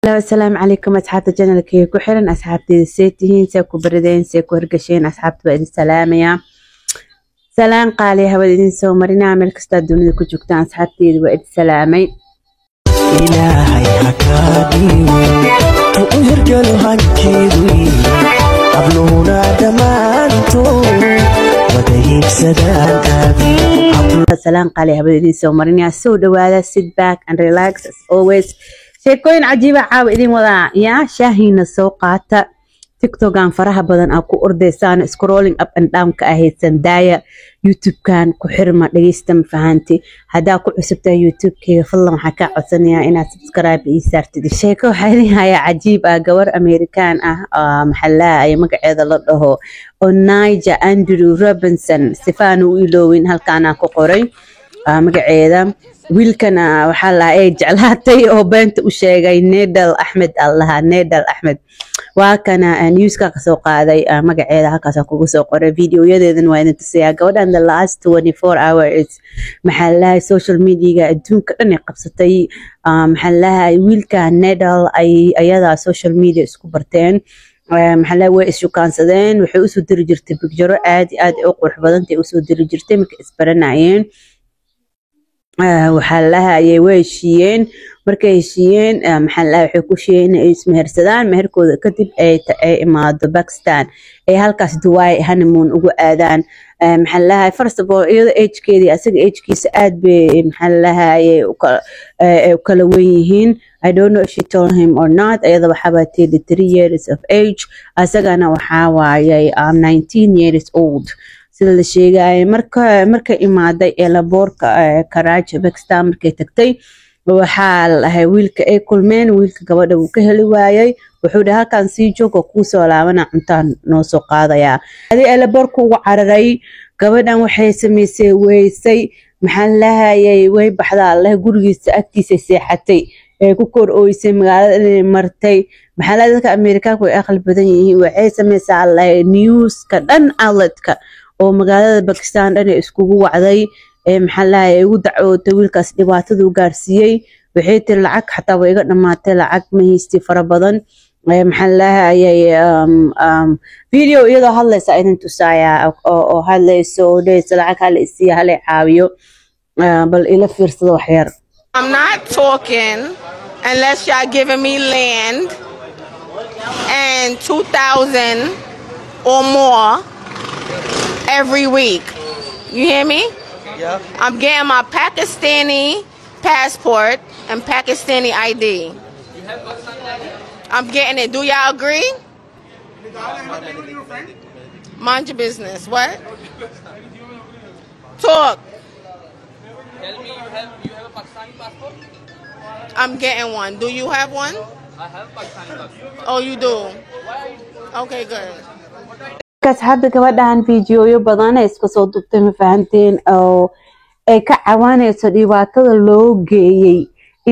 السلام عليكم أصحاب الجنة كي كحرن أصحابتي السيتين سيكو بردين سيكو هرقشين أصحابتي بأدي السلام يا سلام قالي هودين سو مرينا عمل كستا الدنيا كجوكتان أصحابتي بأدي السلامي إلهي حكادي وهرقلو هنكيدي قبلونا دمانتو ودهيك سدان أبي السلام قالي هودين سو مرينا سو دوالا sit back and relax as always sheekooyin cajiiba caawa idin wadaa yaa shaahiina soo qaata tiktokan faraha badan aa ku ordaysaan scrolling up and down ka ahaysan daaya youtube-kan ku xirma dhageysta ma fahanti haddaa ku cusubtaa youtube-kayga fadlan waxaa kaa codsanayaa inaad subscribe ii saartid sheeko waxaa idin hayaa cajiib ah gabar amerikaan ah maxallaa ay magaceeda la dhaho Onaija Andrew Robinson sifaan u iloowin halkaanaa ku qoray magaceeda wiilkan waxaa la ay jeclaatay oo beenta u sheegay Nedal Ahmed allaha Nedal Ahmed waa kana newska ka soo qaaday magaceeda halkaas kugu soo qoray videoyadeedan waa inta siyaa gabadhan the last 24 hours maxallaha social media adduunka dhan ay qabsatay maxallaha wiilka Nedal ay ayada social media isku barteen maxallaha way isu kaansadeen waxay u soo diri jirtay picture aad u qurux badan tay u soo diri jirtay markay isbaranayeen waxaa lahayay way heshiiyeen markay heshiiyeen maxallaha waxay ku sheegeen inay ismehersadaan meherkooda kadib ay imaado Pakistan ay halkaas Dubai honeymoon ugu aadaan maxallaha first of all iyada age-keedii asaga age-kiisa aad bay maxallaha u kala weyn yihiin I don't know if she told him or not ayada waxaa baa 33 years of age asagana waxaa waayay 19 years old sida la sheegay marka imaaday ee laboorka Karachi Pakistan markay tagtay waxaa lahay wiilka ay kulmeen wiilka gabadha uu ka heli waayay wuxuu dhahay halkan sii joogo ku soo laabana cuntaan noo soo qaadaya adii laboorku ugu cararay gabadhan waxay sameysay weysay maxallahayay way baxdaa Allah gurigiisa agtiisa seexatay ee ku kor ooysay magaalada inay martay maxallada dadka Amerikaanku ay aqal badan yihiin waxay sameysay Allah news ka dhan outlet-ka oo magaalada Pakistan dhan iskugu wacday maxallaha ay ugu dacwootay wiilkaas dhibaatada u gaarsiiyay waxay tir lacag xataa way iga dhamaatay lacag ma haystay fara badan maxallaha ayay video iyadoo hadlaysa idin tusaaya oo hadlayso oo dhaysa lacag hal isiya hal caawiyo bal ila fiirsado wax yar I'm not talking unless y'all giving me land and 2,000 or more every week. You hear me? Yeah. I'm getting my Pakistani passport and Pakistani ID. I'm getting it. Do y'all agree? Mind your business. What? Talk. Tell me you have a Pakistani passport? I'm getting one. Do you have one? I have Pakistani passport. Oh, you do? Okay, good. asxaabta gabadhan fiidiyoyo badan ay iska soo duubtay ma fahanteen oo ay ka cawanayso dhibaatada loo geeyay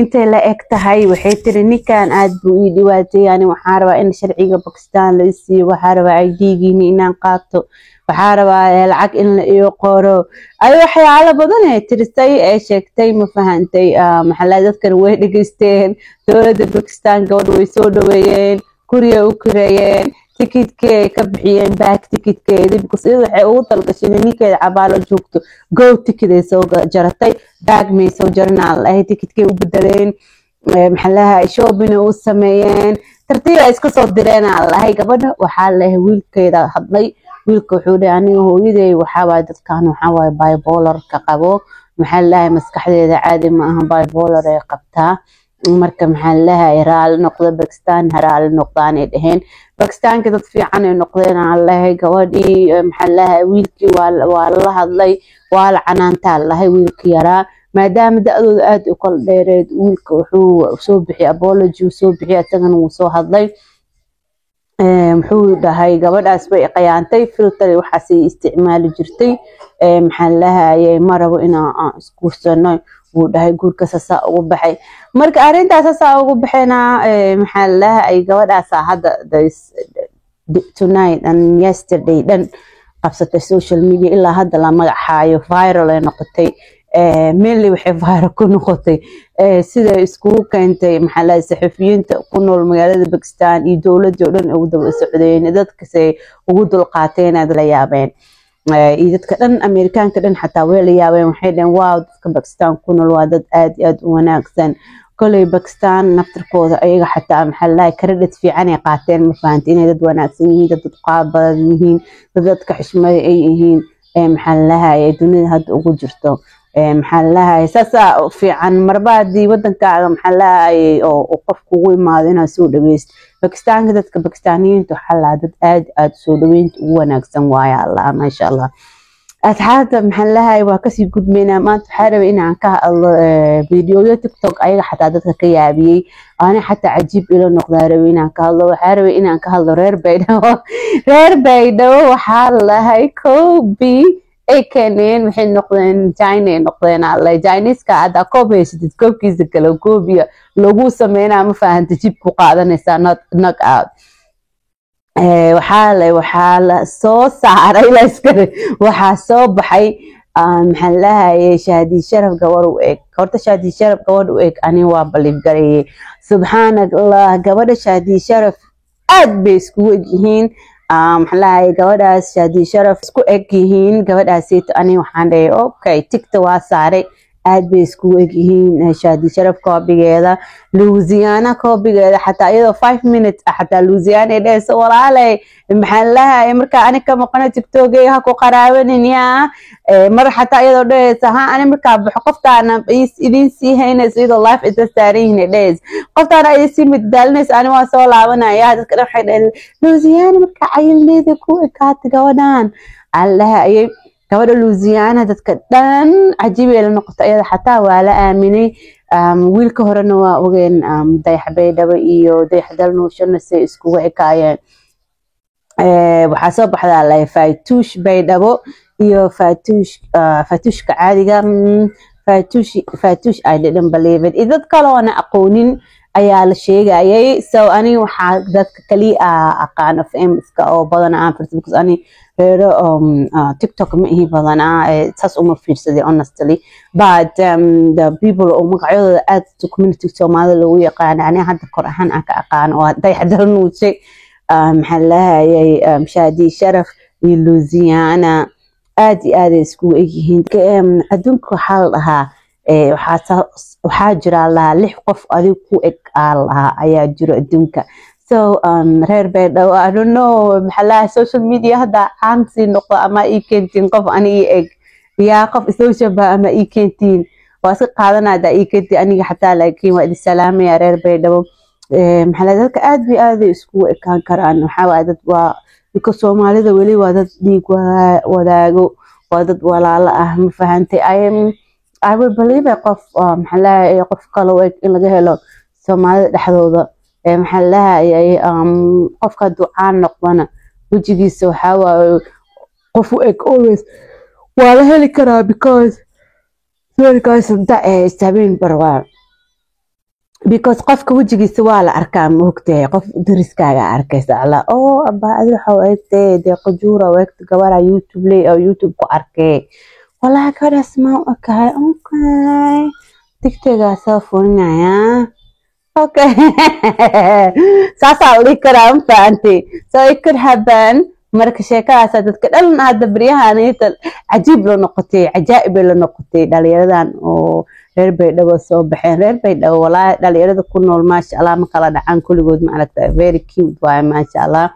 intay la eg tahay waxay tiri ninkan aad buu ii dhibaatay yani waxaan rabaa in sharciga Pakistan la siiyo waxaan rabaa ID-giina inaan qaato waxaan rabaa lacag in la iyo qoro ay waxyaalo badan ay tirisay ay sheegtay ma fahantay maxallada dadkan way dhageysteen dowladda Pakistan gabadh way soo dhaweeyeen kuriya u kireeyeen ticketke ka bixiyeen back ticketkeedii because waxay ugu talgashay ninkeeda cabaalo joogto go ticket ay soo jaratay bag may soo jarnaa ay ticketke u bedeleen maxallaha shopping u sameeyeen tartiib ay iska soo direen allahay gabadha waxaa lahayd wiilkeeda hadlay wiilka wuxuu dhahay aniga hooyaday waxaa waay dadkan waxaa waay bipolar ka qabo maxallaha maskaxdeeda caadi ma aha bipolar ay qabtaa marka maxallaha ay raali noqdo Pakistan raali noqdaan ay dhaheen Pakistanka dad fiican ay noqdeen allahay gabadhii maxallaha wiilkii waa la hadlay waa la canaanta allahay wiilkii yaraa maadaama da'dooda aad u kala dheereed wiilka wuxuu soo bixiyay apology soo bixiyay asagana wuu soo hadlay muxuu dhahay gabadhaas bay qayaantay filter waxaas ay isticmaali jirtay maxallaha ay marabo inaan isku sano wuu dhahay guurka sasa ugu baxay marka arintaas sasa ugu baxayna maxallaha ay gabadhaas hadda tonight and yesterday dan qabsatay social media ilaa hadda la magacaayo viral ay noqotay mainly waxay viral ku noqotay sida iskugu keentay maxaa la saxafiyiinta ku nool magaalada Pakistan iyo dowladda oo dhan ugu daba socdeen dadkase ugu dulqaateen aad la yaabeen iyo dadka dhan Amerikaanka dhan xataa way la yaabeen waxay dhaheen wow dadka Pakistan ku nool waa dad aad u wanaagsan kolay Pakistan naftirkooda ayaga xataa maxaa la credit fiican ay qaateen ma fahanti inay dad wanaagsan yihiin dad qaab badan yihiin dadka xishmada ay yihiin maxaa la dunida hadda ugu jirto maxaa la saasa fiican marbaadii wadankaaga maxaa la oo qof kugu imaado inaad soo dhageysto Pakistan dadka Pakistaniyiintu waxa la dad aad soo dhaweynta ugu wanaagsan waaya Allah ma sha Allah asxaabta maxaa la waa kasii gudmeynaa maanta waxaa rabay inaan ka hadlo fiidiyoyo TikTok ayaga xataa dadka ka yaabiyay ana xataa cajiib ila noqdaa rabay inaan ka hadlo waxaa rabay inaan ka hadlo reer Baydhabo waxaa lahay Kobe ay keeneen waxay noqdeen China noqdeen alla Chinese-ka ada koobeysid koobkiisa kala koobiya lagu sameynaa ma fahanta jib ku qaadanaysa knock out waxaa la soo saaray la iskare waxaa soo baxay maxaa la shaadi sharaf gabadh u eg horta shaadi sharaf gabadh u eg ani waa baliib gareeyay subhanallah gabadha shaadi sharaf aad bay isku yihiin maxaa la gabadhaas shaadi sharaf isku eg yihiin gabadhaas ani waxaan dhahay okay tiktok waa saaray aad bay isku eg yihiin shaadi sharaf koobigeeda Louisiana koobigeeda xataa iyadoo 5 minutes xataa Louisiana dhees walaalay maxaa la marka ani ka maqano TikTok-ay ha ku qaraabanin yaa mar xataa iyadoo dhees ani marka baxo qoftaana idin sii haynayso iyadoo live inta saarin dhees qoftaana ay sii mid daalnays ani waa soo laabanaya dadka waxay dhahay Louisiana marka cayilneeda ku ekaatay gawadaan allaha ayay gabadha Louisiana dadka dhan cajiib ay la noqotay iyada xataa waa la aaminay wiilka horena waa ogeen Dayax Baydhabo iyo Dayax Dalnuushana say iskugu ekaayeen waxaa soo baxda la Faatuush Baydhabo iyo Faatuushka caadiga Faatuush I didn't believe it dad kale oo aan aqoonin ayaa la sheegayay so ani waxa dadka kaliya aqaan famous-ka oo badan aan Facebook ani TikTok ma ihi badan taas uma fiirsaday honestly but the people oo magacyadooda aad community Soomaalida lagu yaqaan ani hadda kor ahaan aan ka aqaan oo Dayax Dalnuushe maxaa la shaadi sharaf iyo Louisiana aad isku yihiin adduunka waxa la dhahaa waxaa jira la 6 qof adiga ku eg ayaa jiro adduunka so reer Baydhabo I don't know maxaa social media hada aan si noqdo ama ii keentin qof ani eg yaa qof social ba ama ii keentin waa si qaadanada ii keentin aniga xataa laakiin waa idin salaamaya reer Baydhabo maxaa dadka aad isku ekaan karaan waxa dad waa Soomaalida wali waa dad dhiig wadaago waa dad walaalo ma fahantay I will believe qof maxaa qof kale in laga helo Soomaalida dhexdooda maxaa la qofka ducaan noqdana wajigiisa waxa waa qof u eg always waa la heli karaa because sorry guys sabeen barwaa because qofka wajigiisa waa la arkaa ma ogtay qof dariskaaga arkaysa ala abaad waxa uu egtay qajuura waqti gabara YouTube lay oo YouTube ku arkay والله كده اسمه اوكي تكتب سافونايا اوكي ساسا لي كرام فانتي so it could happen marka sheekadaas dadka dhan hadda bariyahanayta cajiib loo noqotay cajaa'ib loo noqotay dhalinyaradan oo reer Baydhabo soo baxeen reer Baydhabo walaa dhalinyarada ku nool ma sha Allah ma kala dhacan kuligood ma aragtay very cute waa ma sha Allah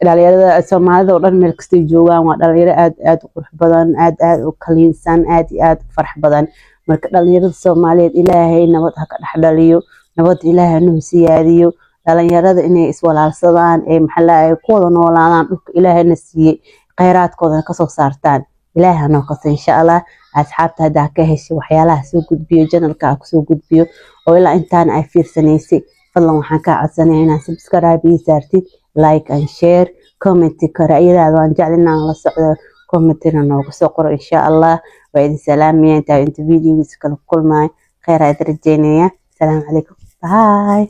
dhalinyarada Soomaalida oo dhan meel kasta joogaan waa dhalinyaro aad u qurux badan aad u kaliinsan aad farax badan marka dhalinyarada Soomaaliyeed Ilaahay nabad ha ka dhaxdhaliyo nabad Ilaahay noo siyaadiyo dhalinyarada inay iswalaalsadaan maxaa ku wada noolaadaan dhulka Ilaahayna siiyay khayraadkooda ka soo saartaan Ilaahay noo qasay insha Allah asxaabta hada ka heshay waxyaalaha soo gudbiyo channelka ku soo gudbiyo oo ilaa intaan ay fiirsanaysay fadlan waxaan ka codsanayaa inaad subscribe iyo saartid like and share comment karaayadaada waan jeclaa la socdo comment-ina noogu soo qoro insha Allah waa idin salaamaya inta video-giisa kala kulmay khayr aad rajeynaya salaam calaykum bye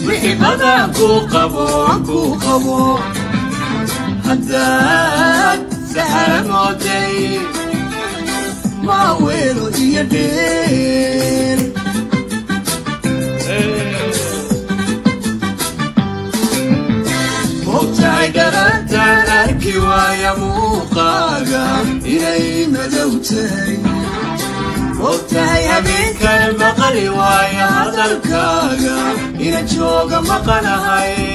wixii badan ku qabo hadda sahara mooday ما ويلو يدين موتاي قرأتان أركي ويا موقاقا إلي مدوتي موتاي هبيك المقري ويا هذا الكاقا إلى جوغا مقنهاي